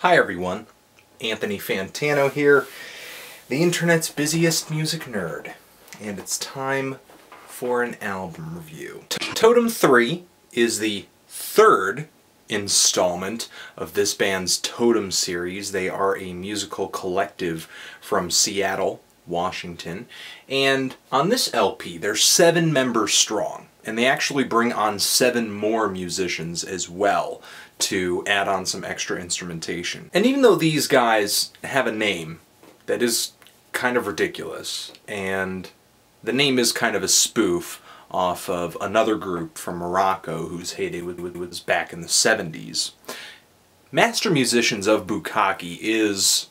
Hi everyone, Anthony Fantano here, the internet's busiest music nerd, and it's time for an album review. Totem 3 is the third installment of this band's Totem series. They are a musical collective from Seattle, Washington, and on this LP they're 7 members strong, and they actually bring on 7 more musicians as well to add on some extra instrumentation. And even though these guys have a name that is kind of ridiculous, and the name is kind of a spoof off of another group from Morocco whose heyday was back in the 70s, Master Musicians of Bukkake is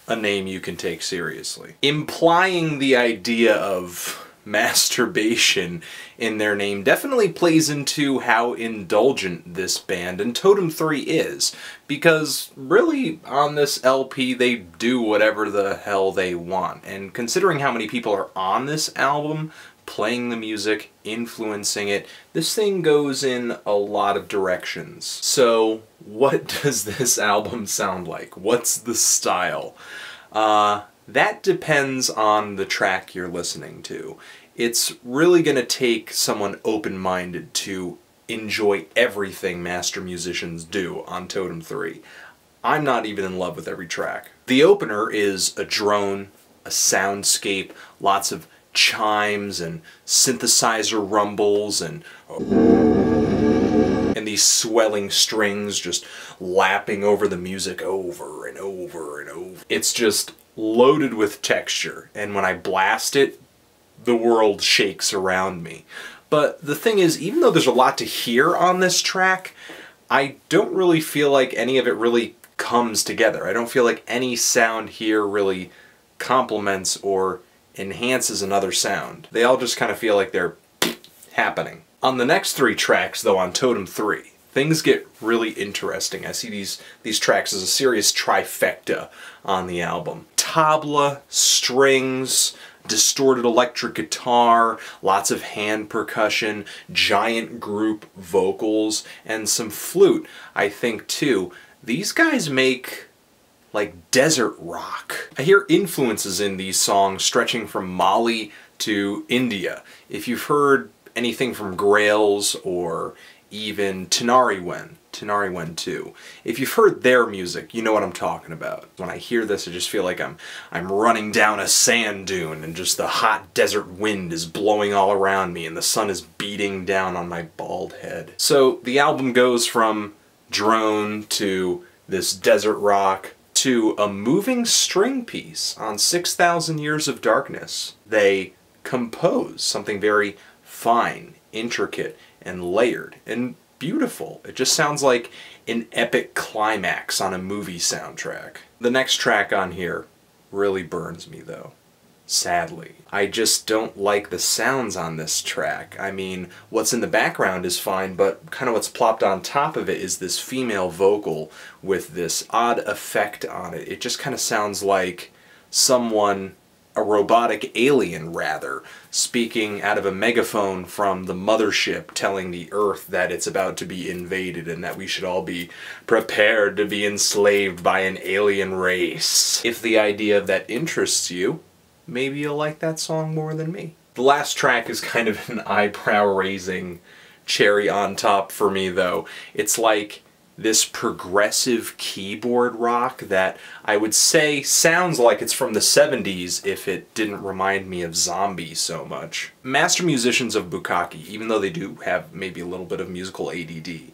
a name you can take seriously. Implying the idea of masturbation in their name definitely plays into how indulgent this band and Totem 3 is, because really on this LP they do whatever the hell they want, and considering how many people are on this album playing the music, influencing it, this thing goes in a lot of directions. So what does this album sound like? What's the style? That depends on the track you're listening to. It's really going to take someone open-minded to enjoy everything Master Musicians do on Totem 3. I'm not even in love with every track. The opener is a drone, a soundscape, lots of chimes and synthesizer rumbles and these swelling strings just lapping over the music over and over and over. It's just loaded with texture, and when I blast it, the world shakes around me. But the thing is, even though there's a lot to hear on this track, I don't really feel like any of it really comes together. I don't feel like any sound here really complements or enhances another sound. They all just kind of feel like they're happening. On the next 3 tracks, though, on Totem 3, things get really interesting. I see these tracks as a serious trifecta on the album. Tabla, strings, distorted electric guitar, lots of hand percussion, giant group vocals, and some flute, I think, too. These guys make like desert rock. I hear influences in these songs stretching from Mali to India. If you've heard anything from Grails or even Tinariwen too. If you've heard their music, you know what I'm talking about. When I hear this, I just feel like I'm running down a sand dune and just the hot desert wind is blowing all around me and the sun is beating down on my bald head. So the album goes from drone to this desert rock to a moving string piece on 6,000 Years of Darkness. They compose something very fine, intricate, and layered, and beautiful. It just sounds like an epic climax on a movie soundtrack. The next track on here really burns me, though. Sadly. I just don't like the sounds on this track. I mean, what's in the background is fine, but kind of what's plopped on top of it is this female vocal with this odd effect on it. It just kind of sounds like someone, a robotic alien rather, speaking out of a megaphone from the mothership telling the Earth that it's about to be invaded and that we should all be prepared to be enslaved by an alien race. If the idea of that interests you, maybe you'll like that song more than me. The last track is kind of an eyebrow-raising cherry on top for me, though. It's like this progressive keyboard rock that I would say sounds like it's from the 70s if it didn't remind me of Zombie so much. Master Musicians of Bukkake, even though they do have maybe a little bit of musical ADD,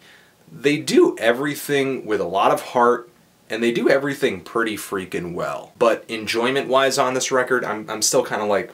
they do everything with a lot of heart, and they do everything pretty freaking well. But enjoyment-wise on this record, I'm still kind of like...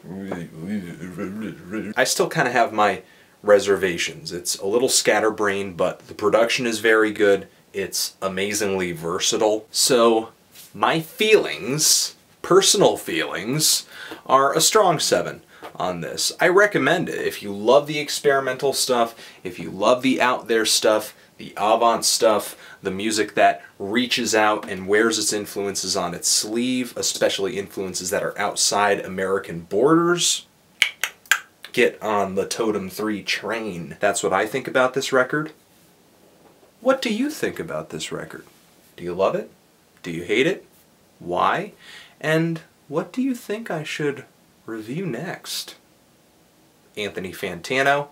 I still kind of have my reservations. It's a little scatterbrained, but the production is very good. It's amazingly versatile. So my feelings, personal feelings, are a strong 7 on this. I recommend it. If you love the experimental stuff, if you love the out there stuff, the avant stuff, the music that reaches out and wears its influences on its sleeve, especially influences that are outside American borders, get on the Totem 3 train. That's what I think about this record. What do you think about this record? Do you love it? Do you hate it? Why? And what do you think I should review next? Anthony Fantano,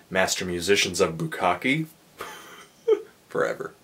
Master Musicians of Bukkake, forever.